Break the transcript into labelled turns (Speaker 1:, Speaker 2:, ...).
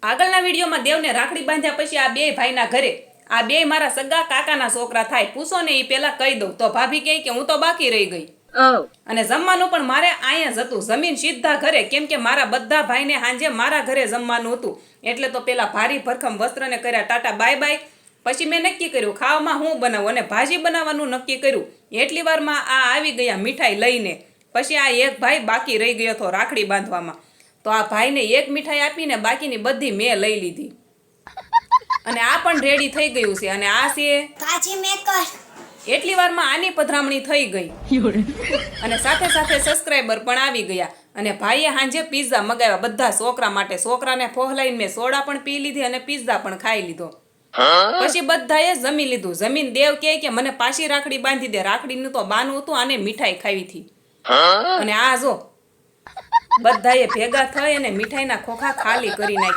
Speaker 1: આગળના વિડીયોમાં દેવને રાખડી બાંધ્યા પછી આ બે ભાઈના ઘરે આ બે મારા સગા કાકાના છોકરા થાય. પૂછો ને એ પેલા કહી દઉં તો ભાભી કહે કે હું તો બાકી રહી ગઈ. અને જમવાનું પણ મારે અહીંયા જ હતું, જમીન સીધા ઘરે, કેમ કે મારા બધા ભાઈને સાંજે મારા ઘરે જમવાનું હતું. એટલે તો પેલા ભારી ભરખમ વસ્ત્રને કર્યા ટાટા બાય બાય. પછી મેં નક્કી કર્યું ખાવામાં હું બનાવું અને ભાજી બનાવવાનું નક્કી કર્યું. એટલી વારમાં આ આવી ગયા મીઠાઈ લઈને. પછી આ એક ભાઈ બાકી રહી ગયો હતો રાખડી બાંધવામાં. તો આ ભાઈને એક મીઠાઈ આપીને બાકીની બધી મેં લઈ લીધી. અને આ પણ રેડી થઈ ગયું છે. અને આ છે
Speaker 2: ભાજી મેકર.
Speaker 1: એટલી વારમાં આની પધરામણી થઈ ગઈ અને સાથે સાથે સબસ્ક્રાઈબર પણ આવી ગયા. અને ભાઈએ સાંજે પિઝા મગાવ્યા બધા છોકરા માટે. છોકરાને ફોહલાઈને મેં સોડા પણ પી લીધી અને પિઝા પણ ખાઈ લીધો. પછી બધાએ જમી લીધું. જમીન દેવ કહે કે મને પાછી રાખડી બાંધી દે. રાખડીનું તો બાનું હતું, આને મીઠાઈ ખાવી હતી. અને આ જો બધાએ ભેગા થઈ અને મીઠાઈના ખોખા ખાલી કરી નાખ્યા.